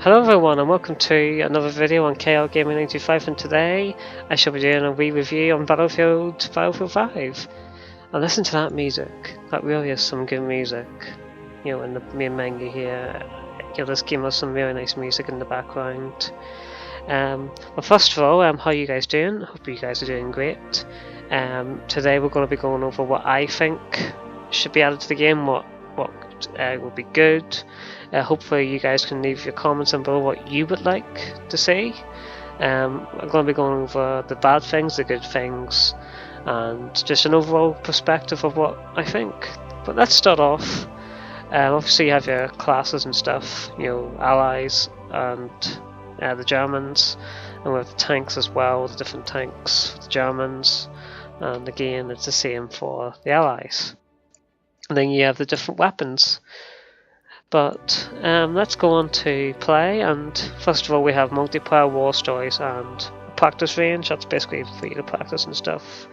Hello everyone and welcome to another video on KL Gaming 95, and today I shall be doing a wee review on Battlefield 5. And listen to that music, that really is some good music. You know, in the main menu here, you know, this game has some really nice music in the background. But first of all, how are you guys doing? Hope you guys are doing great. Today we're going to be going over what I think should be added to the game, what will be good. Hopefully you guys can leave your comments down below what you would like to see. I'm going to be going over the bad things, the good things, and just an overall perspective of what I think. But let's start off. Obviously you have your classes and stuff, you know, allies and the Germans, and we have the tanks as well, the different tanks for the Germans, and again it's the same for the allies. And then you have the different weapons. But let's go on to play, and first of all we have multiplayer, war stories, and practice range. That's basically for you to practice and stuff.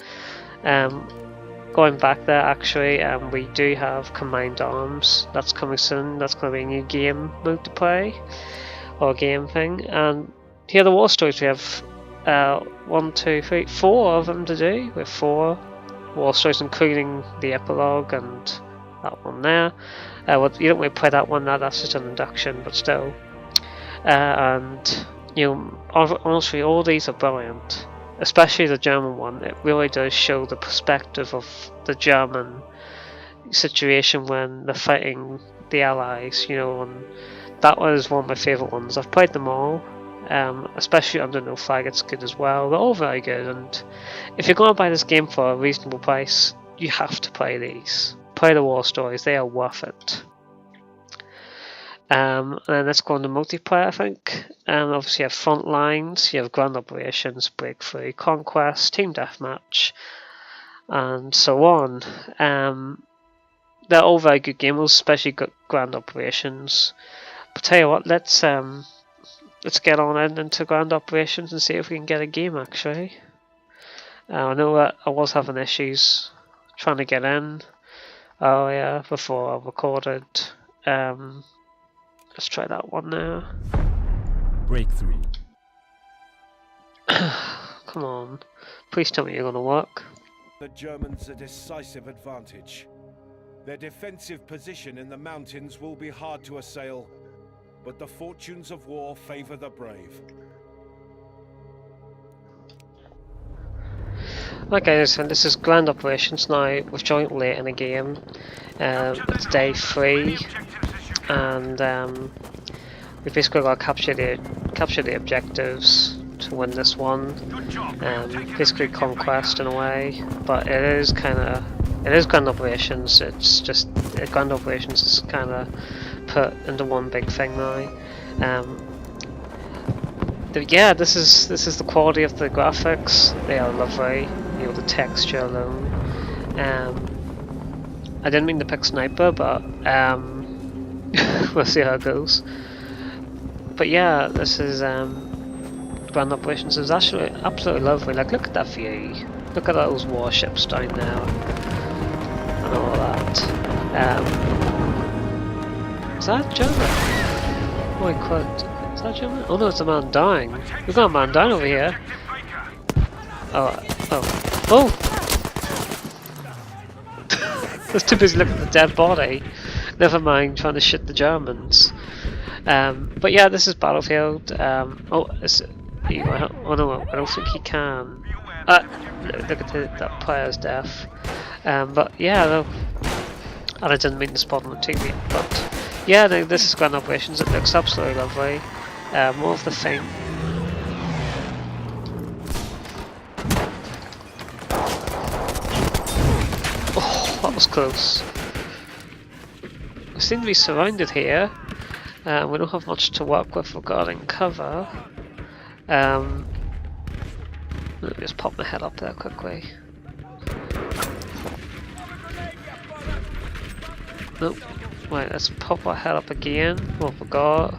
Going back there, actually, we do have Combined Arms. That's coming soon. That's going to be a new game mode to play, or game thing. And here are the war stories. We have 1, 2, 3, 4 of them to do. We have 4 war stories, including the epilogue and that one there. Well, you don't really play that one now, that's just an induction, but still. And you know, honestly, all these are brilliant, especially the German one. It really does show the perspective of the German situation when they're fighting the Allies, you know, and that was one of my favourite ones. I've played them all, especially Under No Flag, it's good as well. They're all very good, and if you're going to buy this game for a reasonable price, you have to play these. Play the war stories, they are worth it. And then let's go on to multiplayer, I think. Obviously you have Front Lines, you have Ground Operations, Breakthrough, Conquest, Team Deathmatch, and so on. They're all very good games, especially Ground Operations. But tell you what, let's get on into Ground Operations and see if we can get a game actually. I know that I was having issues trying to get in. Oh yeah, before I recorded. Let's try that one now. Breakthrough. Come on, please tell me you're gonna work. The Germans a decisive advantage. Their defensive position in the mountains will be hard to assail, but the fortunes of war favor the brave. Okay, guys, and this is Ground Operations now. We've joined late in the game. It's day 3, and we basically got to capture the objectives to win this one. Basically conquest in a way, but it is Ground Operations. It's just Ground Operations is kind of put into one big thing now. Yeah, this is the quality of the graphics. They are lovely. You know, the texture alone. I didn't mean to pick Sniper, but we'll see how it goes. But yeah, this is Ground Operations. It's actually absolutely lovely. Like, look at that view. Look at those warships down there and all that. Is that German? Oh my god. Is that German? Oh no, it's a man dying. We've got a man dying over here. Oh! I was too busy looking at the dead body. Never mind trying to shoot the Germans. But yeah, this is Battlefield. Oh no, I don't think he can. Look at that player's death. But yeah, no, and I didn't mean to spot on the TV. But yeah, no, this is Ground Operations. It looks absolutely lovely. More of the thing. Oh, that was close. We seem to be surrounded here. We don't have much to work with regarding cover. Let me just pop my head up there quickly. Nope. Right, let's pop our head up again. Oh, I forgot.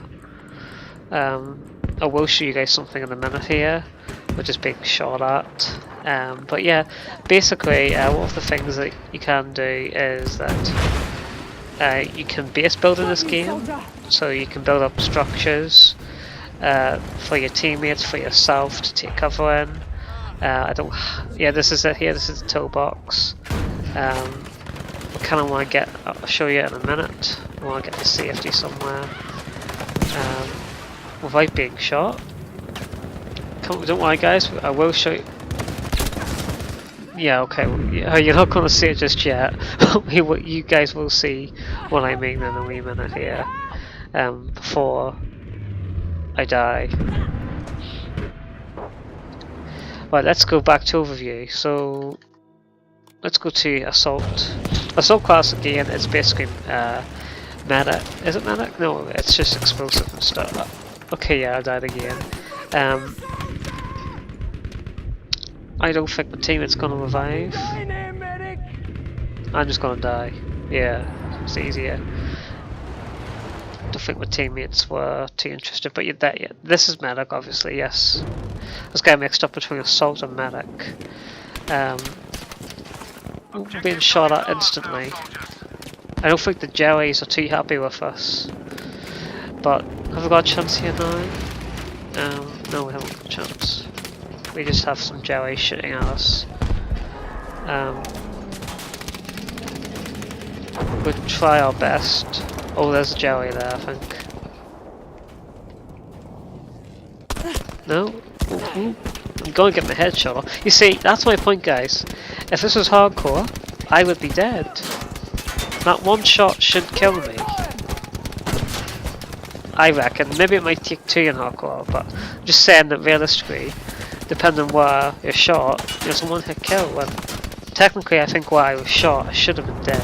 I will show you guys something in a minute here, which is being shot at. But yeah, basically, one of the things that you can do is that you can base build in this game, so you can build up structures for your teammates, for yourself to take cover in. I don't. Yeah, this is it here. This is the toolbox. I kind of want to get. I'll show you in a minute. I want to get to safety somewhere without being shot. Don't worry, guys. I will show you. Yeah, okay. You're not going to see it just yet. You guys will see what I mean in a wee minute here. Before I die. Right, let's go back to overview. So let's go to assault. Assault class again. It's basically medic. Is it medic? No, it's just explosive and stuff. Okay, yeah, I died again. I don't think my teammate's gonna revive. I'm just gonna die. Yeah, it's easier. Don't think my teammates were too interested, but this is medic, obviously. Yes, I was getting mixed up between assault and medic. Being shot at instantly. I don't think the Joeys are too happy with us. But have we got a chance here now? No, we haven't got a chance. We just have some Joey shooting at us. We'll try our best. Oh, there's a Joey there, I think. No? Ooh. I'm going to get my headshot off. You see, that's my point, guys. If this was hardcore, I would be dead. That one shot should kill me. I reckon. Maybe it might take two in hardcore, but I'm just saying that realistically, depending on where you're shot, there's a one hit kill. And technically, I think where I was shot, I should have been dead.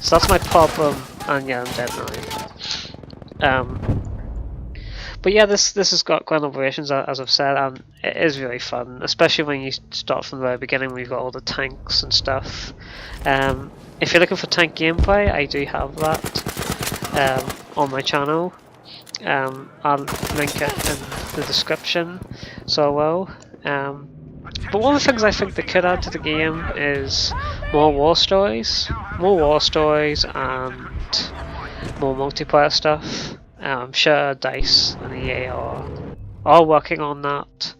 So that's my problem. And yeah, I'm dead now. But yeah, this has got ground operations, as I've said, and it is really fun, especially when you start from the very beginning. We've got all the tanks and stuff. If you're looking for tank gameplay, I do have that on my channel. I'll link it in the description, so I will. But one of the things I think they could add to the game is more war stories and more multiplayer stuff. I'm sure DICE and EA are working on that,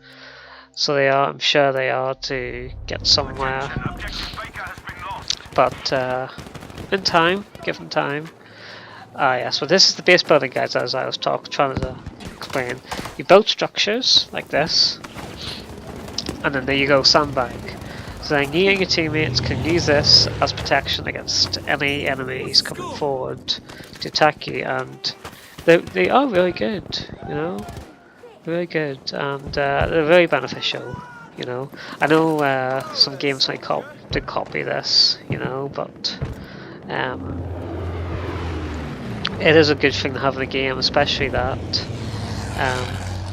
so I'm sure they are to get somewhere. But in time, give them time. Yes, well, this is the base building, guys, as I was trying to explain. You build structures like this, and then there you go, sandbag. So then you and your teammates can use this as protection against any enemies coming forward to attack you, and they are really good, you know, really good, and they're very beneficial, you know. I know some games might copy this, you know, but it is a good thing to have in the game, especially that.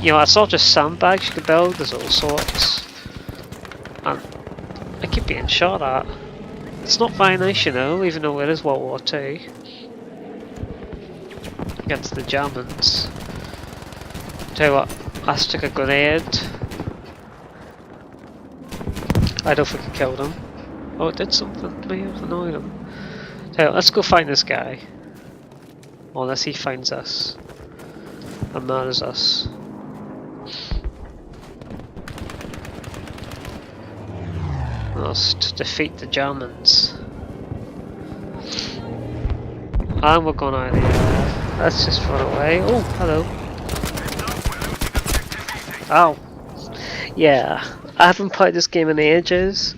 You know, it's not just sandbags you can build, there's all sorts. And I keep being shot at. It's not very nice, you know, even though it is World War II. Against the Germans. Tell you what, I stick a grenade. I don't think I killed him. Oh, it did something to me, it annoyed him. Tell you what, let's go find this guy. Unless he finds us and murders us. Must defeat the Germans. And we're going out of the air. Let's just run away. Oh, hello. Oh. Yeah, I haven't played this game in ages.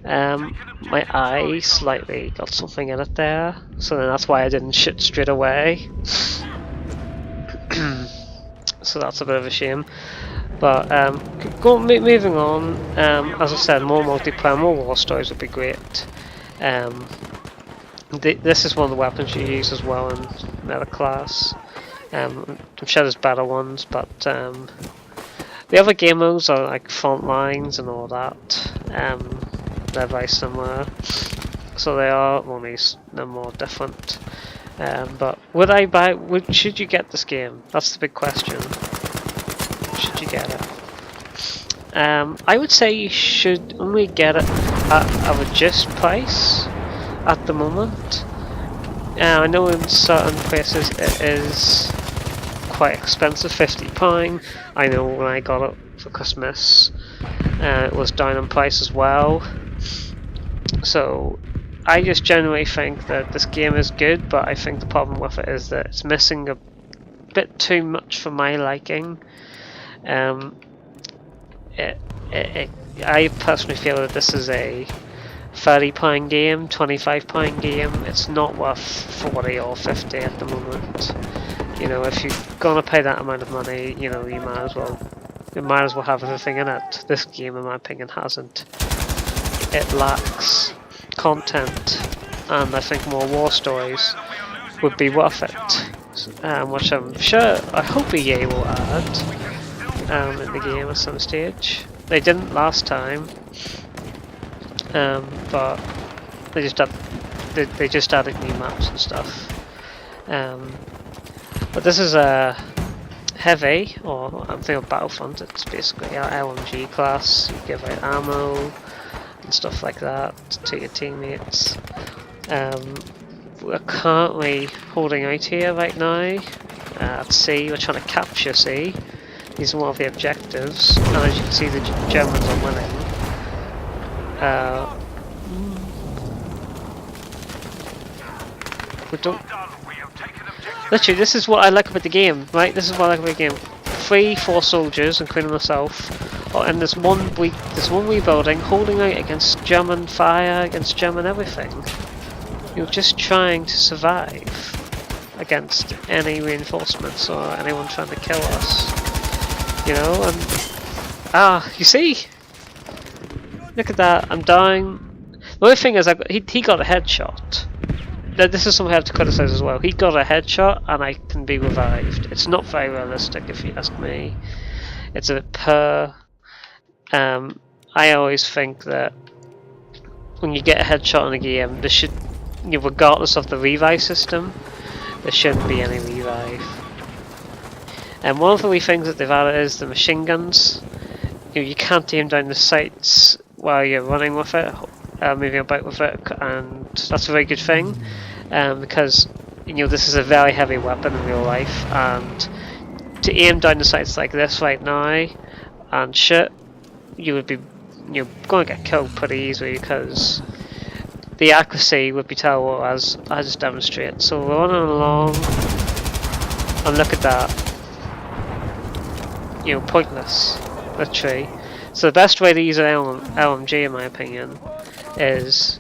My eye slightly got something in it there, so then that's why I didn't shoot straight away. So that's a bit of a shame. But moving on, as I said, more multiplayer, more war stories would be great. This is one of the weapons you use as well in Meta class. I'm sure there's better ones, but the other game modes are like front lines and all that. They're very similar, so they are only they're more different. But would I buy? Should you get this game? That's the big question. Should you get it? I would say you should only get it at a reduced price at the moment. I know in certain places it is quite expensive, £50. I know when I got it for Christmas, it was down in price as well. So I just generally think that this game is good, but I think the problem with it is that it's missing a bit too much for my liking. I personally feel that this is a £30 game, £25 game. It's not worth £40 or £50 at the moment. You know, if you're gonna pay that amount of money, you know, you might as well have everything in it. This game, in my opinion, hasn't. It lacks content, and I think more war stories would be worth it. Which I'm sure, I hope EA will add in the game at some stage. They didn't last time, but they just added new maps and stuff. But this is a heavy, or I'm thinking of Battlefront. It's basically our LMG class. You give out ammo and stuff like that to your teammates. We're currently holding out here right now at sea. We're trying to capture sea. These are one of the objectives, and as you can see, the Germans are winning. We don't. Literally, this is what I like about the game, right? This is what I like about the game. 4 soldiers, including myself, are in this one wee building, holding out against German fire, against German everything. You're just trying to survive against any reinforcements or anyone trying to kill us. You know, and you see? Look at that, I'm dying. The only thing is, he got a headshot. Now, this is something I have to criticise as well. He got a headshot and I can be revived. It's not very realistic if you ask me. It's a bit per. I always think that when you get a headshot in a game, there should, regardless of the revive system, there shouldn't be any revive. And one of the wee things that they've added is the machine guns. You can't aim down the sights while you're running with it, moving about with it, and that's a very good thing, because this is a very heavy weapon in real life, and to aim down the sights like this right now and shit, you would be going to get killed pretty easily because the accuracy would be terrible, as I just demonstrate. So we're running along, and look at that. Pointless, literally. So the best way to use an LMG, in my opinion, is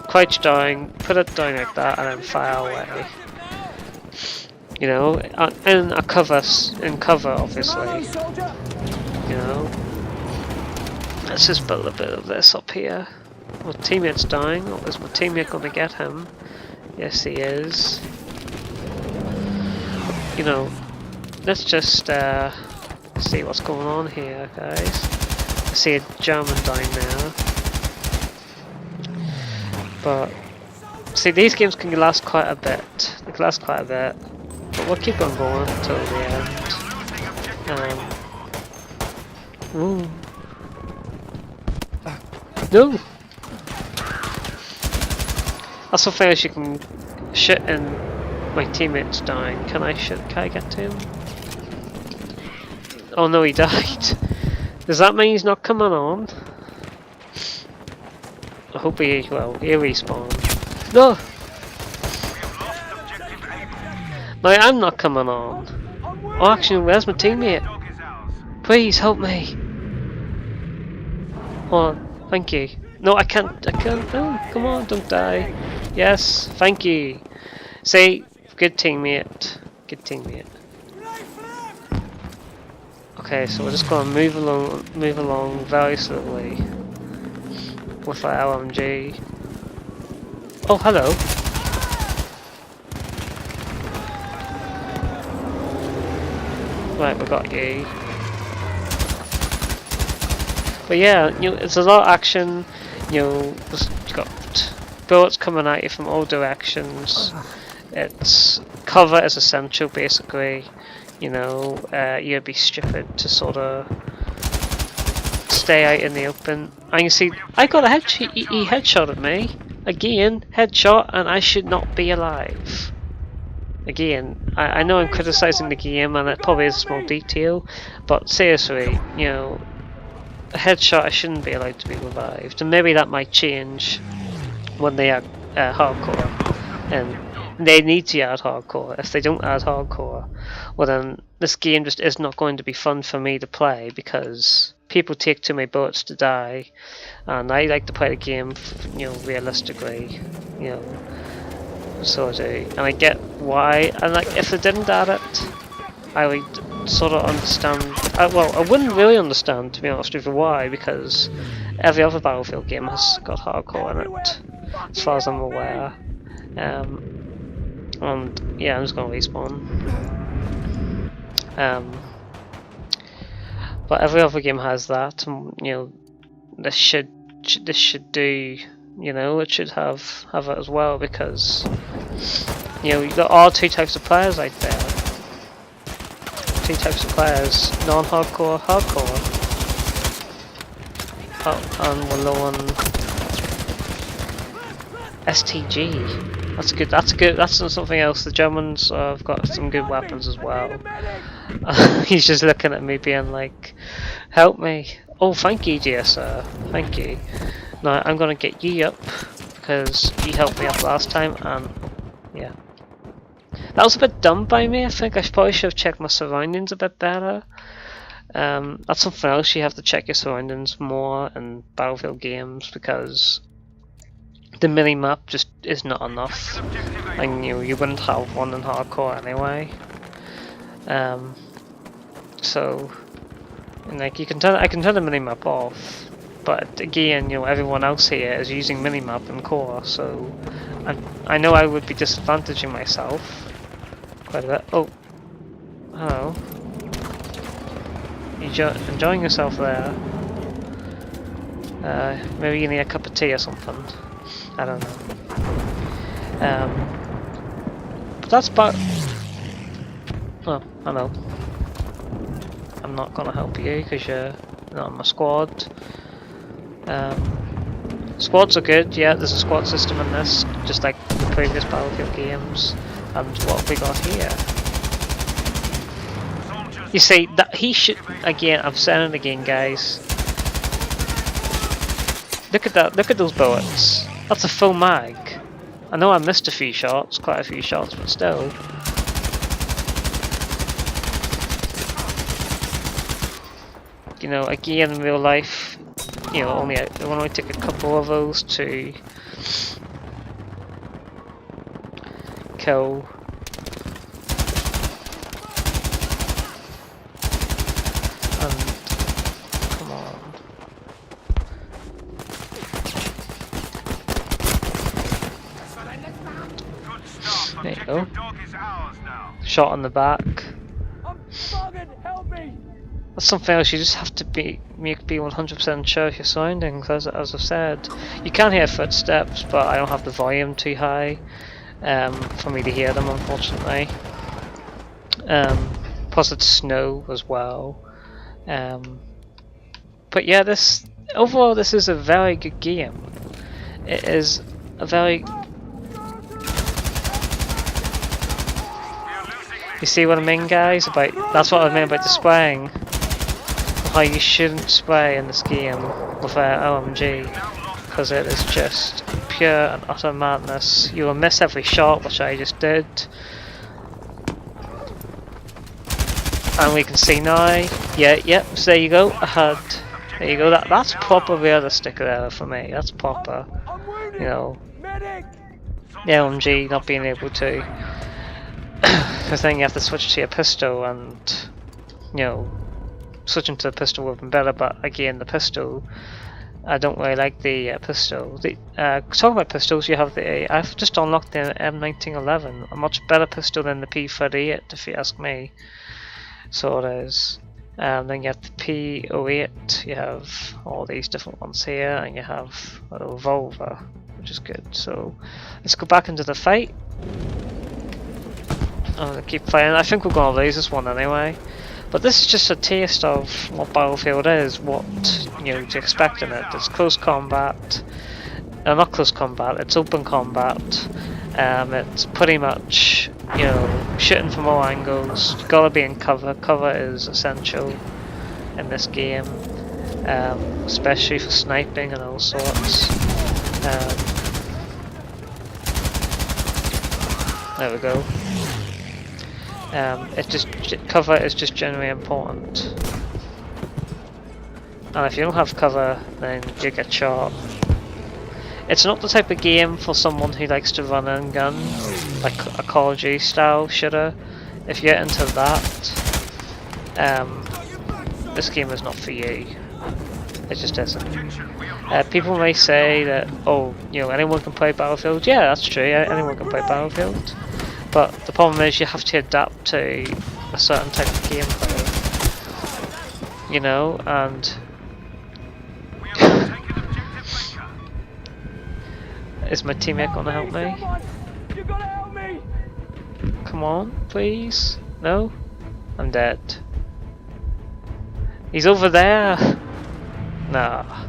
crouch down, put it down like that, and then fire away. In cover, obviously. Let's just build a bit of this up here. My teammate's dying. Oh, is my teammate going to get him? Yes, he is. Let's just see what's going on here, guys. I see a German dying now. But see, these games can last quite a bit. They can last quite a bit, but we'll keep on going until the end. Ooh. No. That's the thing is, you can shit and my teammate's dying. Can I get to him? Oh no, he died. Does that mean he's not coming on? I hope he'll respawn. No! No, I'm not coming on. Oh, actually, where's my teammate? Please help me. Hold on, thank you. No, I can't. No, come on, don't die. Yes, thank you. See, good teammate. Good teammate. Okay, so we're just going to move along very slowly with our LMG. Oh, hello. Right, we got you. But yeah, it's a lot of action. You've got bullets coming at you from all directions. It's cover is essential, basically. You'd be stupid to sort of stay out in the open. And you see, I got a headshot. He headshotted me. Again, headshot, and I should not be alive. Again, I know I'm criticising the game, and it probably is a small detail, but seriously, you know, a headshot, I shouldn't be allowed to be revived, and maybe that might change when they add hardcore, and they need to add hardcore. If they don't add hardcore, well then this game just is not going to be fun for me to play, because people take too many bullets to die, and I like to play the game, you know, realistically, you know. So I do, and I get why. And like, if they didn't add it, I would sort of understand. Well, I wouldn't really understand, to be honest with you, why, because every other Battlefield game has got hardcore in it, as far as I'm aware. And yeah, I'm just gonna respawn. But every other game has that, and you know, this should do. You know, it should have it as well, because you know, there are two types of players out there. Two types of players: non-hardcore, hardcore. Oh, and we're low on STG. That's good. That's good. That's something else. The Germans have got some good weapons as well. He's just looking at me, being like, "Help me!" Oh, thank you, dear sir. Thank you. Now I'm gonna get you up, because you helped me up last time, and yeah. That was a bit dumb by me. I think I probably should have checked my surroundings a bit better. That's something else, you have to check your surroundings more in Battlefield games, because the mini-map just is not enough. And you wouldn't have one in hardcore anyway. So, and like, I can turn the mini-map off. But again, you know, everyone else here is using minimap and core, so I know I would be disadvantaging myself quite a bit. Oh, hello. You enjoying yourself there? Maybe you need a cup of tea or something. I don't know. But that's about. Oh, I know. I'm not gonna help you because you're not on my squad. Squads are good, yeah, there's a squad system in this, just like the previous Battlefield games. And what have we got here? You see, that he should, again, I'm saying it again, guys. Look at that, look at those bullets. That's a full mag. I know I missed a few shots, quite a few shots, but still. You know, again, in real life, you know, it will only take a couple of those to kill. And come on. There you go. Shot on the back. That's something else, you just have to be 100% sure of your surroundings, as I've said. You can hear footsteps, but I don't have the volume too high for me to hear them, unfortunately. Plus it's snow as well. But yeah, overall this is a very good game. It is a very... You see what I mean, guys? That's what I mean about the spraying. How you shouldn't spray in this game with OMG, because it is just pure and utter madness. You will miss every shot, which I just did. And we can see now, yeah, so there you go, there you go, that's proper realistic there for me, that's proper, you know, the OMG not being able to, because then you have to switch to your pistol, and, you know, switching to the pistol would have been better, but again, the pistol, I don't really like the pistol. Talking about pistols, you have I've just unlocked the M1911, a much better pistol than the P38, if you ask me. So it is. Then you have the P08, you have all these different ones here, and you have a revolver, which is good. So let's go back into the fight. I'm gonna keep playing. I think we're gonna lose this one anyway. But this is just a taste of what Battlefield is, what to expect in it. It's close combat, not close combat, it's open combat. It's pretty much, you know, shooting from all angles. You gotta be in cover. Cover is essential in this game, especially for sniping and all sorts. There we go. Cover is just generally important. And if you don't have cover, then you get shot. It's not the type of game for someone who likes to run and gun, like a Call of Duty style shooter. If you're into that, this game is not for you. It just isn't. People may say that, oh, you know, anyone can play Battlefield. Yeah, that's true. Anyone can play Battlefield. But the problem is you have to adapt to a certain type of gameplay. You know, and is my teammate gonna help me? You gotta help me! Come on, please. No? I'm dead. He's over there! Nah.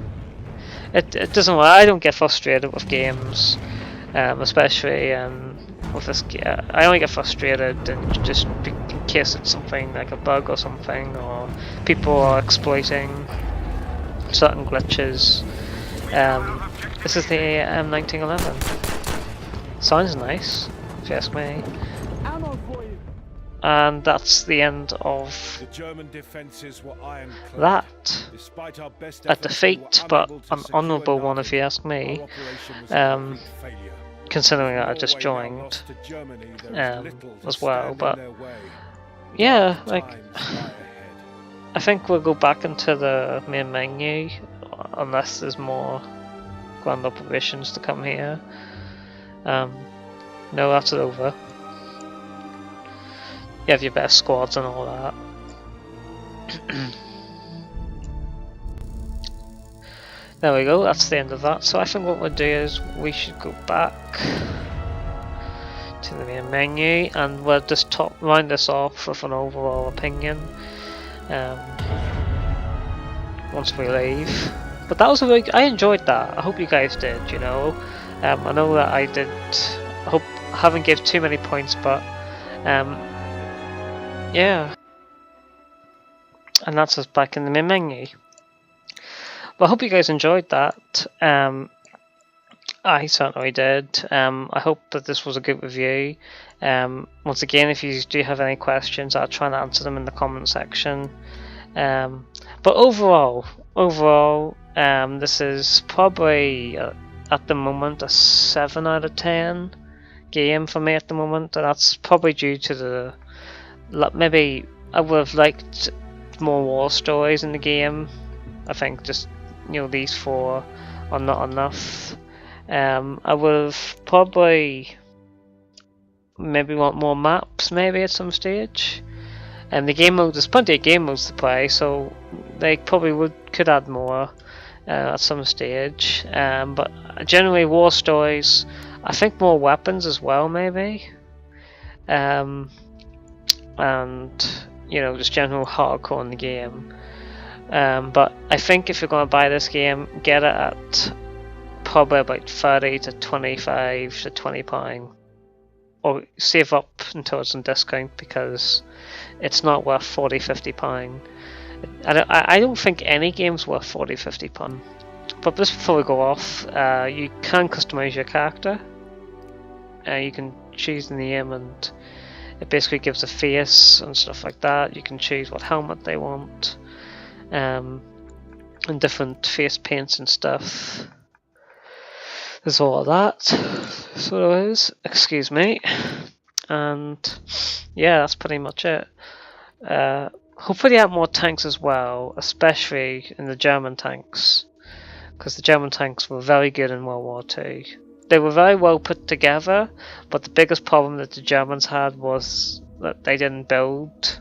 It doesn't work. I don't get frustrated with games. Especially with this game. I only get frustrated in case it's something like a bug or something, or people are exploiting certain glitches. This is the M1911. Sounds nice, if you ask me. Ammo for you. And that's the end of The German defences were ironclad. that. Despite our best A efforts, we defeat, were but unable to an secure honourable one, Narvik. if you ask me. Our operation was a complete failure. Considering that I just Norway now joined. lost to Germany, there is little to As well, stand in but their way. yeah, like Times lie ahead. I think we'll go back into the main menu unless there's more grand operations to come here. No, that's over. You have your best squads and all that. There we go, that's the end of that. So I think what we'll do is we should go back to the main menu and we'll just round this off with an overall opinion once we leave. But that was I enjoyed that. I hope you guys did, you know. I know that I did. I haven't given too many points, but yeah. And that's us back in the main menu. But I hope you guys enjoyed that. I certainly did. I hope that this was a good review. Once again, if you do have any questions, I'll try and answer them in the comment section. But overall, this is probably at the moment a 7 out of 10 game for me at the moment, and that's probably due to the maybe I would have liked more war stories in the game. I think just, you know, these 4 are not enough. I would have probably maybe want more maps maybe at some stage. And the game mode, there's plenty of game modes to play, so they probably could add more at some stage. But generally war stories, I think more weapons as well maybe. And you know, just general hardcore in the game. But I think if you're going to buy this game, get it at probably about 30 to 25 to £20, or save up until it's on discount, because it's not worth £40–50. I don't think any game's worth £40–50. But just before we go off, you can customize your character. You can choose the name, and it basically gives a face and stuff like that. You can choose what helmet they want, and different face paints and stuff. There's all of that. So there is. Excuse me. And yeah, that's pretty much it. Hopefully they have more tanks as well, especially in the German tanks, because the German tanks were very good in World War II. They were very well put together, but the biggest problem that the Germans had was that they didn't build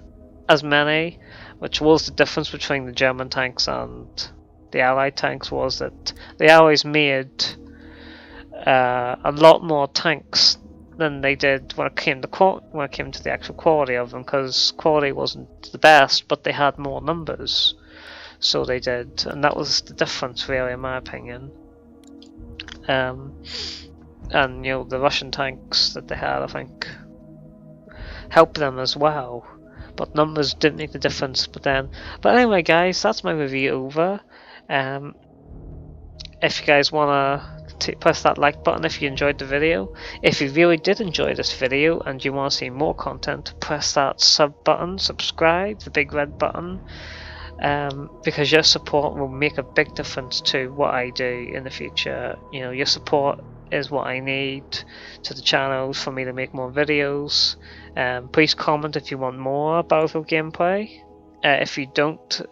as many, which was the difference between the German tanks and the Allied tanks, was that the Allies made a lot more tanks than they did when it came to the actual quality of them, because quality wasn't the best, but they had more numbers, so they did, and that was the difference really, in my opinion. and you know, the Russian tanks that they had, I think, helped them as well. But numbers didn't make the difference. But anyway, guys, that's my review over. If you guys wanna press that like button if you enjoyed the video. If you really did enjoy this video and you want to see more content, press that sub button, subscribe, the big red button, because your support will make a big difference to what I do in the future. You know, your support is what I need to the channel for me to make more videos. Please comment if you want more Battlefield gameplay. If you don't,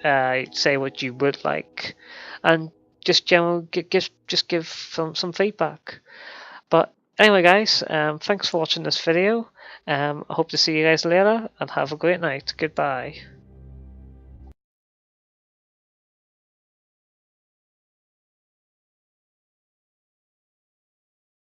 say what you would like, and just give some feedback. But anyway, guys, thanks for watching this video. I hope to see you guys later, and have a great night. Goodbye.